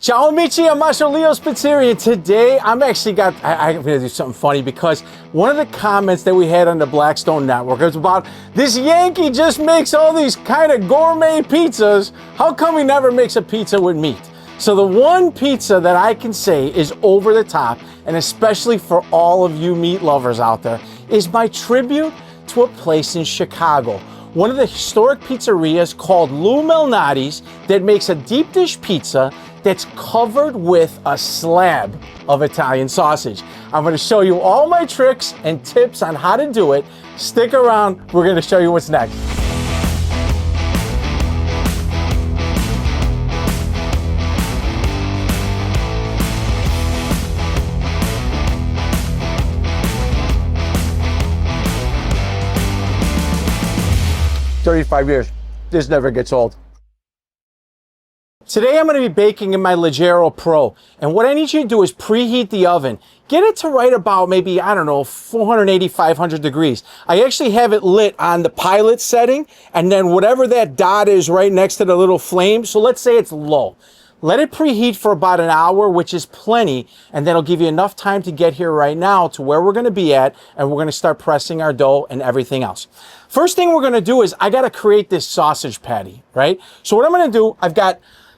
Ciao amici, I'm Master Leo Spizzeri, and today I'm gonna do something funny because one of the comments that we had on the Blackstone Network was about this Yankee just makes all these kind of gourmet pizzas. How come he never makes a pizza with meat? So the one pizza that I can say is over the top, and especially for all of you meat lovers out there, is my tribute to a place in Chicago. One of the historic pizzerias called Lou Malnati's that makes a deep dish pizza that's covered with a slab of Italian sausage. I'm gonna show you all my tricks and tips on how to do it. Stick around, we're gonna show you what's next. "35 years, this never gets old." Today I'm going to be baking in my Leggero Pro, and what I need you to do is preheat the oven. Get it to right about maybe, I don't know, 480, 500 degrees. I actually have it lit on the pilot setting, and then whatever that dot is right next to the little flame, so let's say it's low. Let it preheat for about an hour, which is plenty, and that'll give you enough time to get here right now to where we're going to be at, and we're going to start pressing our dough and everything else. First thing we're going to do is I got to create this sausage patty, right? So what I'm going to do,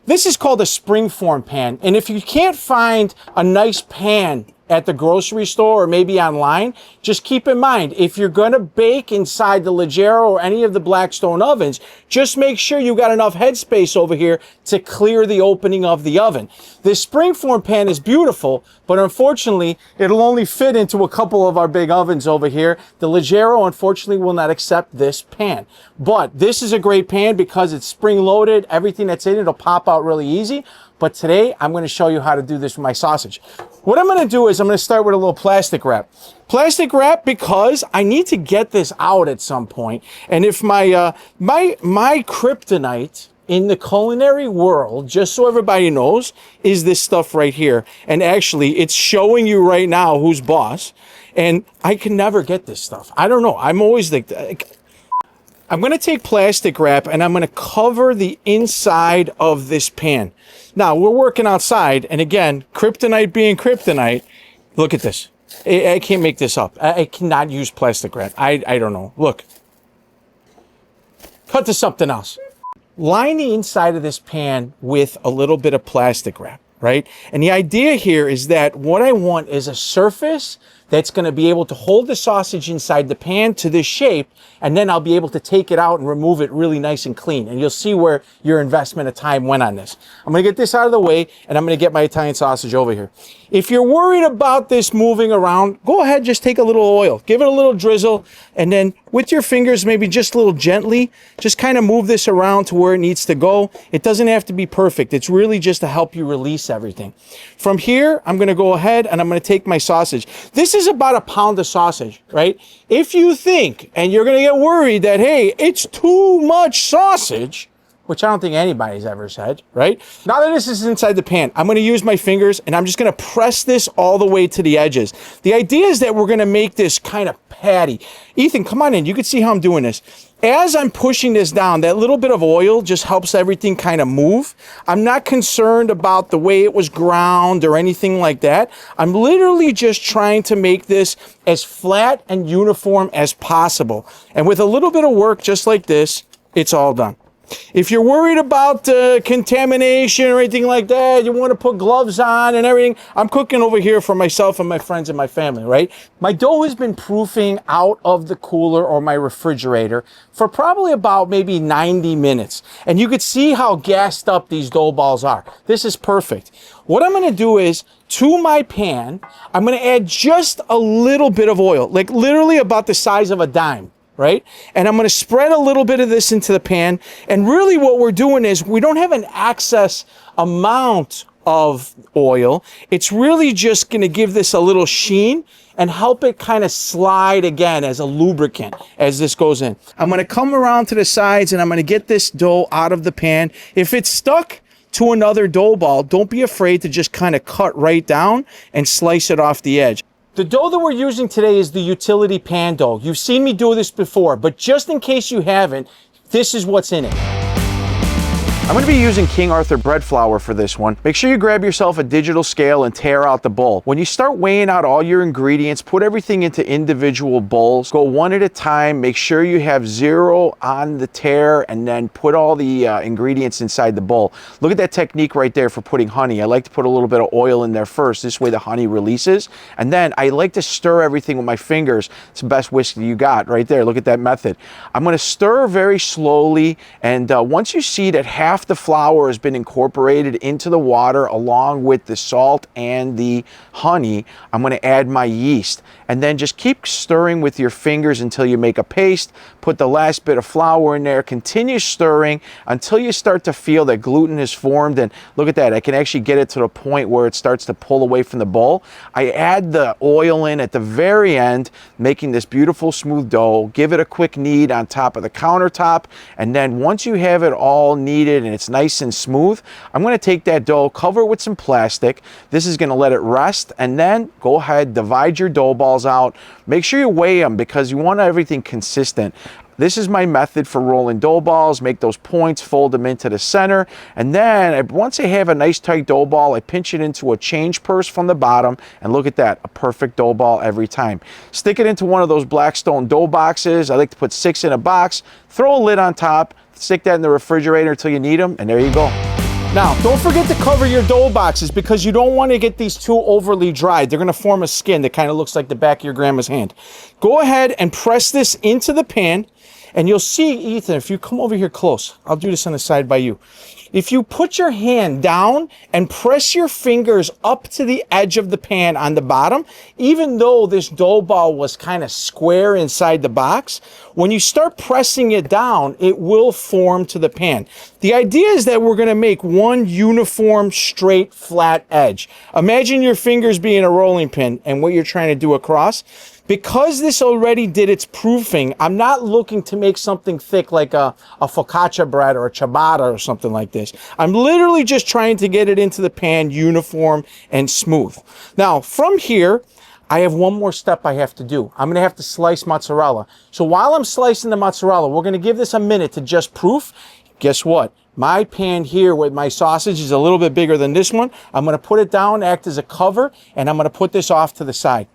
this is called a springform pan, and if you can't find a nice pan at the grocery store or maybe online, just keep in mind, if you're gonna bake inside the Leggero or any of the Blackstone ovens, just make sure you got enough headspace over here to clear the opening of the oven. This springform pan is beautiful, but unfortunately, it'll only fit into a couple of our big ovens over here. The Leggero, unfortunately, will not accept this pan. But this is a great pan because it's spring-loaded. Everything that's in it will pop out really easy. But today, I'm going to show you how to do this with my sausage. What I'm going to do is I'm going to start with a little plastic wrap. Plastic wrap because I need to get this out at some point. And if my kryptonite in the culinary world, just so everybody knows, is this stuff right here. And actually, it's showing you right now who's boss. And I can never get this stuff. I don't know. I'm always like... I'm going to take plastic wrap and I'm going to cover the inside of this pan. Now, we're working outside, and again, kryptonite being kryptonite, look at this. I can't make this up. I cannot use plastic wrap. I don't know. Look. Cut to something else. Line the inside of this pan with a little bit of plastic wrap, right? And the idea here is that what I want is a surface that's going to be able to hold the sausage inside the pan to this shape, and then I'll be able to take it out and remove it really nice and clean. And you'll see where your investment of time went on this. I'm going to get this out of the way, and I'm going to get my Italian sausage over here. If you're worried about this moving around, go ahead, just take a little oil. Give it a little drizzle, and then with your fingers, maybe just a little gently, just kind of move this around to where it needs to go. It doesn't have to be perfect. It's really just to help you release everything. From here, I'm going to go ahead, and I'm going to take my sausage. This is about a pound of sausage, right? If you think, and you're going to get worried that, hey, it's too much sausage, which I don't think anybody's ever said, right? Now that this is inside the pan, I'm going to use my fingers and I'm just going to press this all the way to the edges. The idea is that we're going to make this kind of patty. Ethan, come on in. You can see how I'm doing this. As I'm pushing this down, that little bit of oil just helps everything kind of move. I'm not concerned about the way it was ground or anything like that. I'm literally just trying to make this as flat and uniform as possible. And with a little bit of work just like this, it's all done. If you're worried about contamination or anything like that, you want to put gloves on and everything, I'm cooking over here for myself and my friends and my family, right? My dough has been proofing out of the cooler or my refrigerator for probably about maybe 90 minutes. And you could see how gassed up these dough balls are. This is perfect. What I'm going to do is, to my pan, I'm going to add just a little bit of oil, like literally about the size of a dime. Right? And I'm going to spread a little bit of this into the pan. And really what we're doing is we don't have an excess amount of oil. It's really just going to give this a little sheen and help it kind of slide again as a lubricant as this goes in. I'm going to come around to the sides and I'm going to get this dough out of the pan. If it's stuck to another dough ball, don't be afraid to just kind of cut right down and slice it off the edge. The dough that we're using today is the utility pan dough. You've seen me do this before, but just in case you haven't, this is what's in it. I'm going to be using King Arthur bread flour for this one. Make sure you grab yourself a digital scale and tear out the bowl. When you start weighing out all your ingredients, put everything into individual bowls. Go one at a time. Make sure you have 0 on the tear, and then put all the ingredients inside the bowl. Look at that technique right there for putting honey. I like to put a little bit of oil in there first. This way the honey releases. And then I like to stir everything with my fingers. It's the best whiskey you got right there. Look at that method. I'm going to stir very slowly, and once you see that half the flour has been incorporated into the water along with the salt and the honey, I'm going to add my yeast, and then just keep stirring with your fingers until you make a paste. Put the last bit of flour in there, continue stirring until you start to feel that gluten is formed. And look at that, I can actually get it to the point where it starts to pull away from the bowl. I add the oil in at the very end, making this beautiful smooth dough. Give it a quick knead on top of the countertop, and then once you have it all kneaded and it's nice and smooth, I'm going to take that dough, cover it with some plastic. This is going to let it rest, and then go ahead, divide your dough balls out. Make sure you weigh them because you want everything consistent. This is my method for rolling dough balls. Make those points, fold them into the center, and then once I have a nice tight dough ball, I pinch it into a change purse from the bottom, and look at that, a perfect dough ball every time. Stick it into one of those Blackstone dough boxes. I like to put 6 in a box, throw a lid on top, stick that in the refrigerator until you need them, and there you go. Now, don't forget to cover your dough boxes because you don't want to get these too overly dried. They're going to form a skin that kind of looks like the back of your grandma's hand. Go ahead and press this into the pan, and you'll see, Ethan, if you come over here close, I'll do this on the side by you. If you put your hand down and press your fingers up to the edge of the pan on the bottom, even though this dough ball was kind of square inside the box, when you start pressing it down, it will form to the pan. The idea is that we're going to make one uniform, straight, flat edge. Imagine your fingers being a rolling pin and what you're trying to do across. Because this already did its proofing, I'm not looking to make something thick like a focaccia bread or a ciabatta or something like this. I'm literally just trying to get it into the pan uniform and smooth. Now, from here, I have one more step I have to do. I'm going to have to slice mozzarella. So while I'm slicing the mozzarella, we're going to give this a minute to just proof. Guess what? My pan here with my sausage is a little bit bigger than this one. I'm going to put it down, act as a cover, and I'm going to put this off to the side.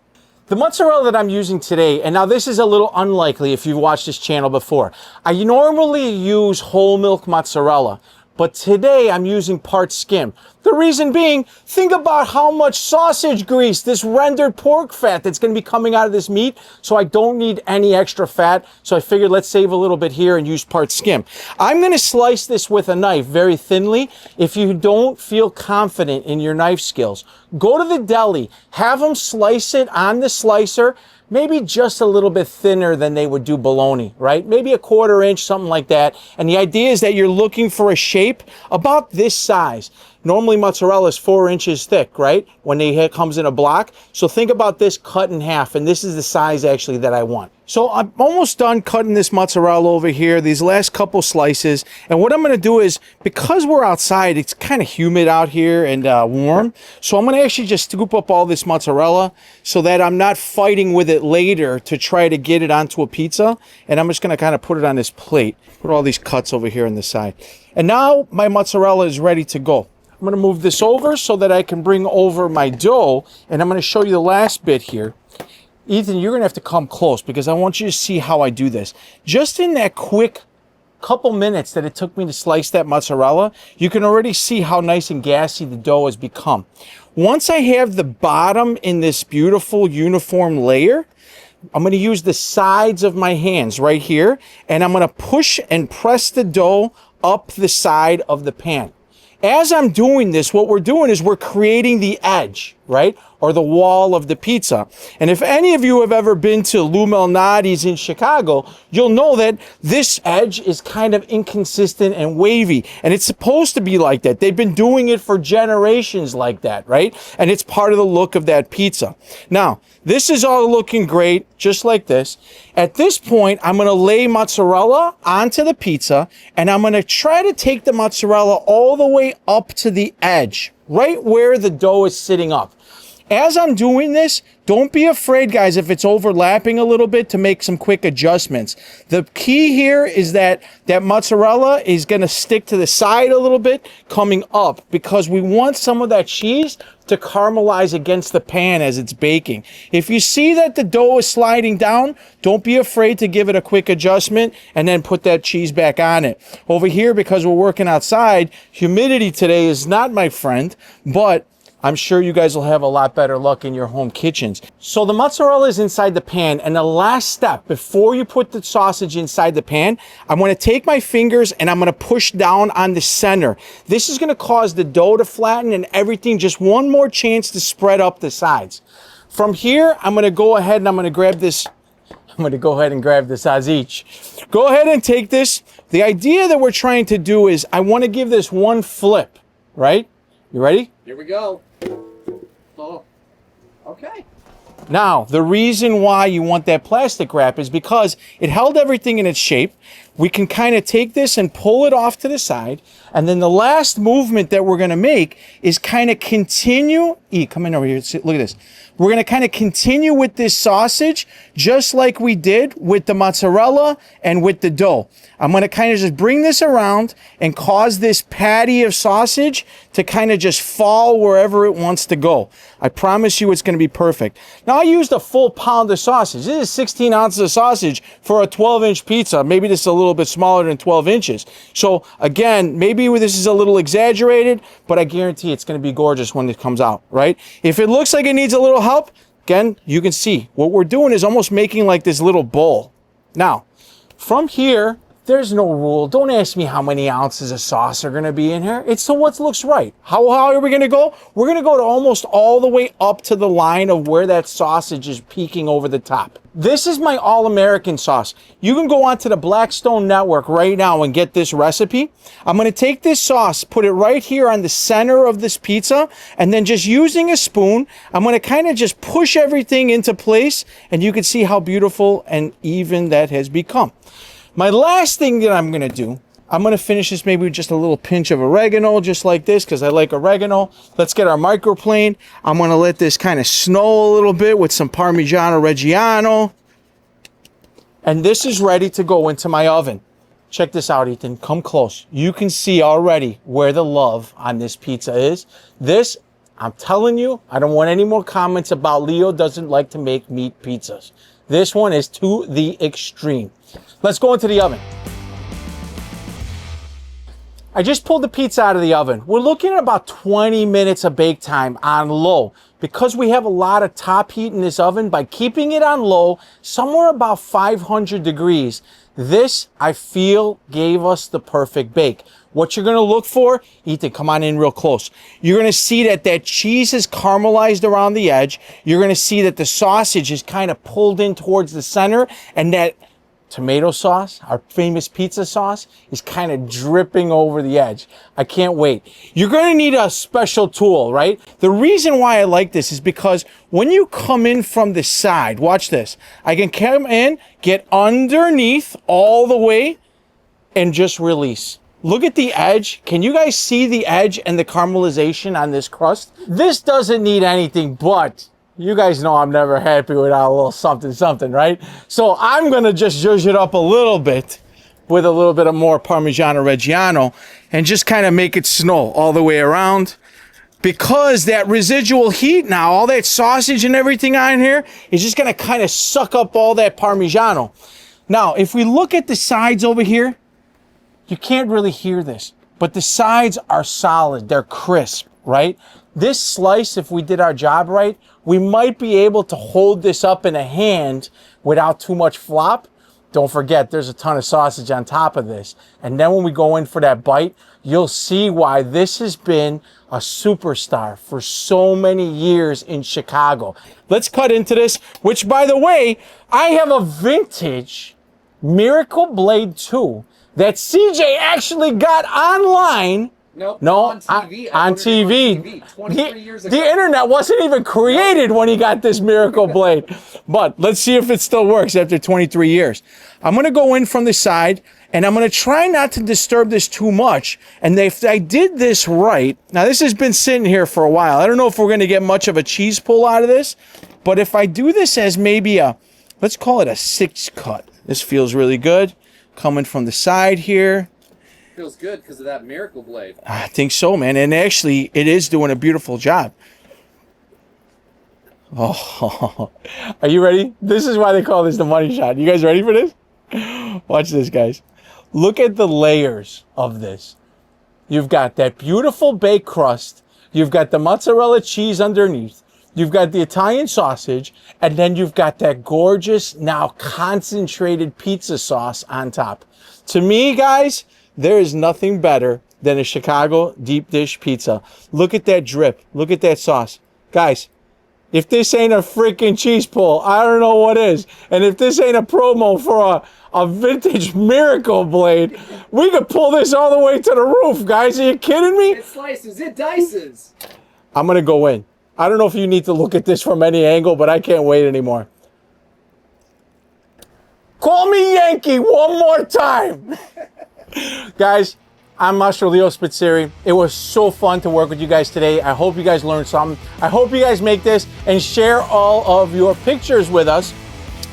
The mozzarella that I'm using today, and now this is a little unlikely if you've watched this channel before. I normally use whole milk mozzarella, but today I'm using Part-skim. The reason being, think about how much sausage grease, this rendered pork fat that's going to be coming out of this meat, so I don't need any extra fat. So I figured let's save a little bit here and use Part-skim. I'm going to slice this with a knife very thinly. If you don't feel confident in your knife skills, go to the deli, have them slice it on the slicer, maybe just a little bit thinner than they would do bologna, right? Maybe a 1/4 inch, something like that. And the idea is that you're looking for a shape about this size. Normally mozzarella is 4 inches thick, right? When it comes in a block. So think about this cut in half, and this is the size actually that I want. So I'm almost done cutting this mozzarella over here, these last couple slices. And what I'm going to do is, because we're outside, it's kind of humid out here and warm. So I'm going to actually just scoop up all this mozzarella so that I'm not fighting with it later to try to get it onto a pizza. And I'm just going to kind of put it on this plate. Put all these cuts over here on the side. And now my mozzarella is ready to go. I'm going to move this over so that I can bring over my dough. And I'm going to show you the last bit here. Ethan, you're going to have to come close because I want you to see how I do this. Just in that quick couple minutes that it took me to slice that mozzarella, you can already see how nice and gassy the dough has become. Once I have the bottom in this beautiful uniform layer, I'm going to use the sides of my hands right here, and I'm going to push and press the dough up the side of the pan. As I'm doing this, what we're doing is we're creating the edge, right? Or the wall of the pizza. And if any of you have ever been to Lou Malnati's in Chicago, you'll know that this edge is kind of inconsistent and wavy. And it's supposed to be like that. They've been doing it for generations like that, right? And it's part of the look of that pizza. Now, this is all looking great, just like this. At this point, I'm going to lay mozzarella onto the pizza, and I'm going to try to take the mozzarella all the way up to the edge, right where the dough is sitting up. As I'm doing this, don't be afraid, guys, if it's overlapping a little bit, to make some quick adjustments. The key here is that mozzarella is going to stick to the side a little bit coming up, because we want some of that cheese to caramelize against the pan as it's baking. If you see that the dough is sliding down, don't be afraid to give it a quick adjustment and then put that cheese back on it. Over here, because we're working outside, humidity today is not my friend, but I'm sure you guys will have a lot better luck in your home kitchens. So the mozzarella is inside the pan, and the last step before you put the sausage inside the pan, I'm going to take my fingers and I'm going to push down on the center. This is going to cause the dough to flatten and everything just one more chance to spread up the sides. From here, I'm going to go ahead and I'm going to grab this. I'm going to go ahead and grab this as each. Go ahead and take this. The idea that we're trying to do is I want to give this one flip, right? You ready? Here we go. Oh, okay. Now, the reason why you want that plastic wrap is because it held everything in its shape. We can kind of take this and pull it off to the side. And then the last movement that we're going to make is kind of continue. Come in over here. Look at this. We're going to kind of continue with this sausage just like we did with the mozzarella and with the dough. I'm going to kind of just bring this around and cause this patty of sausage to kind of just fall wherever it wants to go. I promise you it's going to be perfect. Now, I used a full pound of sausage. This is 16 ounces of sausage for a 12-inch pizza. Maybe this is a little bit smaller than 12 inches. So again, maybe this is a little exaggerated, but I guarantee it's going to be gorgeous when it comes out, right? If it looks like it needs a little help, again, you can see what we're doing is almost making like this little bowl. Now, from here, there's no rule. Don't ask me how many ounces of sauce are going to be in here. It's to what looks right. How are we going to go? We're going to go to almost all the way up to the line of where that sausage is peeking over the top. This is my all-American sauce. You can go onto the Blackstone network right now and get this recipe. I'm going to take this sauce, put it right here on the center of this pizza, and then just using a spoon, I'm going to kind of just push everything into place, and you can see how beautiful and even that has become. My last thing that I'm going to do, I'm going to finish this maybe with just a little pinch of oregano, just like this, because I like oregano. Let's get our microplane. I'm going to let this kind of snow a little bit with some Parmigiano-Reggiano. And this is ready to go into my oven. Check this out, Ethan. Come close. You can see already where the love on this pizza is. This, I'm telling you, I don't want any more comments about Leo doesn't like to make meat pizzas. This one is to the extreme. Let's go into the oven. I just pulled the pizza out of the oven. We're looking at about 20 minutes of bake time on low. Because we have a lot of top heat in this oven, by keeping it on low, somewhere about 500 degrees, this, I feel, gave us the perfect bake. What you're going to look for, Ethan, come on in real close. You're going to see that that cheese is caramelized around the edge. You're going to see that the sausage is kind of pulled in towards the center, and that tomato sauce, our famous pizza sauce, is kind of dripping over the edge. I can't wait. You're going to need a special tool, right? The reason why I like this is because when you come in from the side, watch this. I can come in, get underneath all the way, and just release. Look at the edge. Can you guys see the edge and the caramelization on this crust? This doesn't need anything but, you guys know I'm never happy without a little something, something, right? So I'm going to just zhuzh it up a little bit with a little bit of more Parmigiano-Reggiano and just kind of make it snow all the way around. Because that residual heat now, all that sausage and everything on here is just going to kind of suck up all that Parmigiano. Now, if we look at the sides over here, you can't really hear this, but the sides are solid. They're crisp, right? This slice, if we did our job right, we might be able to hold this up in a hand without too much flop. Don't forget, there's a ton of sausage on top of this. And then when we go in for that bite, you'll see why this has been a superstar for so many years in Chicago. Let's cut into this, which, by the way, I have a vintage Miracle Blade 2 that CJ actually got online. Nope, no, on TV. On TV. 23 years ago. The internet wasn't even created when he got this Miracle Blade. But let's see if it still works after 23 years. I'm going to go in from the side, And I'm gonna try not to disturb this too much. And if I did this right, now this has been sitting here for a while. I don't know if we're gonna get much of a cheese pull out of this, but if I do this as maybe a, let's call it a 6 cut. This feels really good. Coming from the side here. Feels good because of that miracle blade. I think so, man. And actually, it is doing a beautiful job. Oh, are you ready? This is why they call this the money shot. You guys ready for this? Watch this, guys. Look at the layers of this. You've got that beautiful baked crust. You've got the mozzarella cheese underneath. You've got the Italian sausage. And then you've got that gorgeous, now concentrated pizza sauce on top. To me, guys, there is nothing better than a Chicago deep dish pizza. Look at that drip. Look at that sauce. Guys, if this ain't a freaking cheese pull, I don't know what is. And if this ain't a promo for a vintage miracle blade, we could pull this all the way to the roof, guys. Are you kidding me? It slices, it dices. I'm going to go in. I don't know if you need to look at this from any angle, but I can't wait anymore. Call me Yankee one more time. Guys, I'm Master Leo Spitzeri. It was so fun to work with you guys today. I hope you guys learned something. I hope you guys make this and share all of your pictures with us.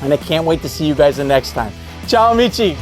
And I can't wait to see you guys the next time. Ciao, amici.